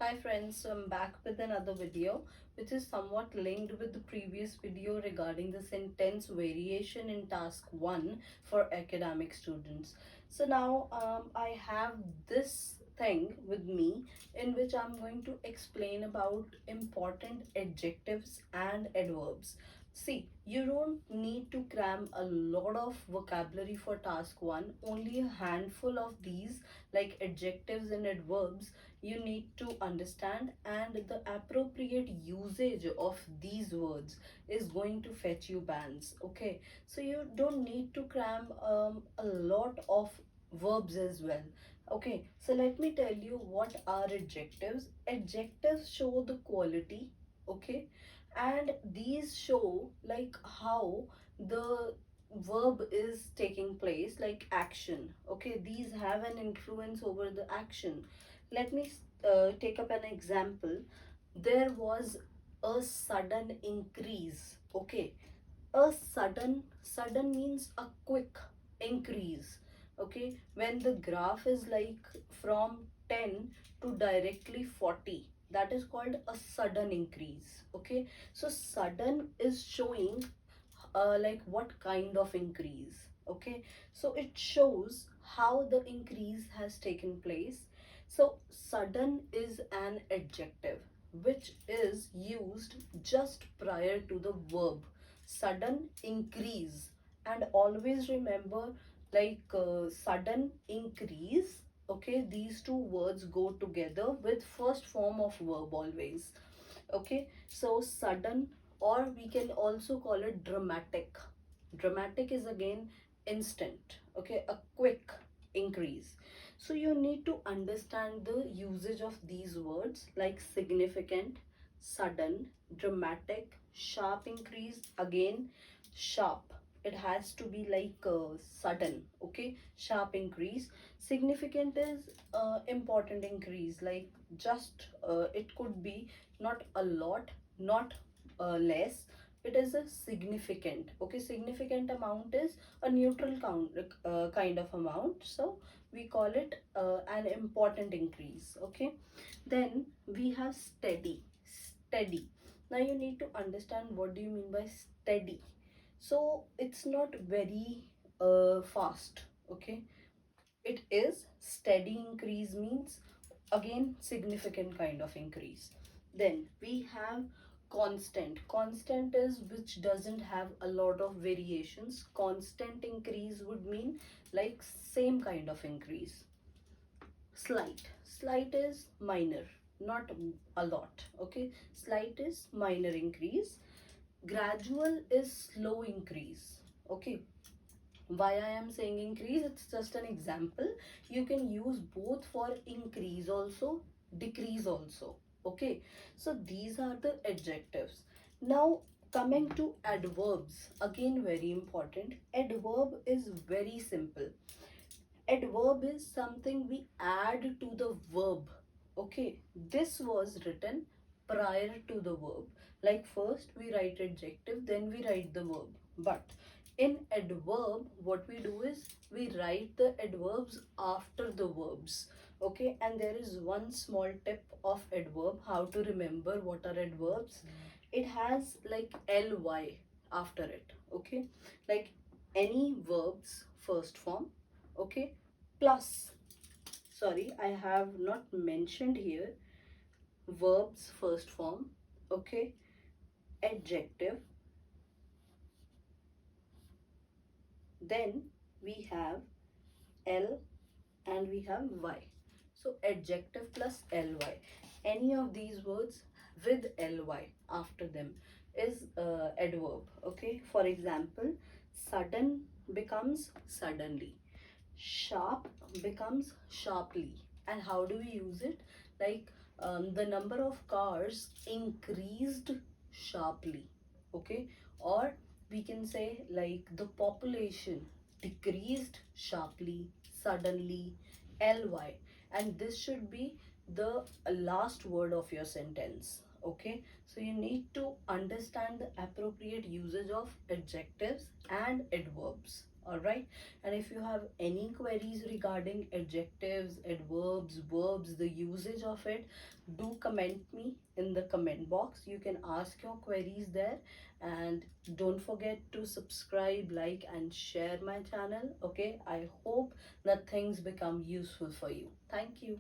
Hi friends, so I'm back with another video which is somewhat linked with the previous video regarding the sentence variation in task 1 for academic students. So now I have this thing with me in which I'm going to explain about important adjectives and adverbs. See, you don't need to cram a lot of vocabulary for task 1, only a handful of these like adjectives and adverbs you need to understand, and the appropriate usage of these words is going to fetch you bands. Okay, so you don't need to cram a lot of verbs as well. Okay, so let me tell you what are adjectives. Adjectives show the quality, okay, and these show like how the verb is taking place, like action. Okay, these have an influence over the action. Let me take up an example. There was a sudden increase. Okay, a sudden means a quick increase. Okay, when the graph is like from 10 to directly 40, that is called a sudden increase. Okay, so sudden is showing like what kind of increase. Okay, so it shows how the increase has taken place. So sudden is an adjective which is used just prior to the verb. Sudden increase, and always remember like sudden increase. Okay, these two words go together with first form of verb always. Okay, so sudden, or we can also call it dramatic. Dramatic is again instant. Okay, a quick increase. So you need to understand the usage of these words like significant, sudden, dramatic, sharp increase. Again, sharp, it has to be like sudden. Okay, sharp increase. Significant is important increase, like just it could be not a lot, not less. It is a significant. Okay, significant amount is a neutral count, kind of amount, so we call it an important increase. Okay, then we have steady. Steady, now you need to understand what do you mean by steady. So it's not very fast. Okay, it is steady increase means again significant kind of increase. Then we have constant. Constant is which doesn't have a lot of variations. Constant increase would mean like same kind of increase. Slight, slight is minor, not a lot. Okay, slight is minor increase. Gradual is slow increase. Okay, why I am saying increase, it's just an example. You can use both for increase also, decrease also. Okay, so these are the adjectives. Now coming to adverbs, again very important. Adverb is very simple. Adverb is something we add to the verb. Okay, this was written prior to the verb. Like first we write adjective, then we write the verb. But in adverb, what we do is we write the adverbs after the verbs. Okay, and there is one small tip of adverb, how to remember what are adverbs. It has like ly after it. Okay, like any verbs first form. Okay, plus, sorry, I have not mentioned here, verbs first form. Okay, adjective, then we have l and we have y. So adjective plus ly, any of these words with ly after them is adverb. Okay, for example, sudden becomes suddenly, sharp becomes sharply. And how do we use it? Like the number of cars increased sharply. Okay, or we can say like the population decreased sharply, suddenly, ly. And this should be the last word of your sentence. Okay, so you need to understand the appropriate usage of adjectives and adverbs. All right. And if you have any queries regarding adjectives, adverbs, verbs, the usage of it, do comment me in the comment box. You can ask your queries there, and don't forget to subscribe, like, and share my channel. Okay. I hope that things become useful for you. Thank you.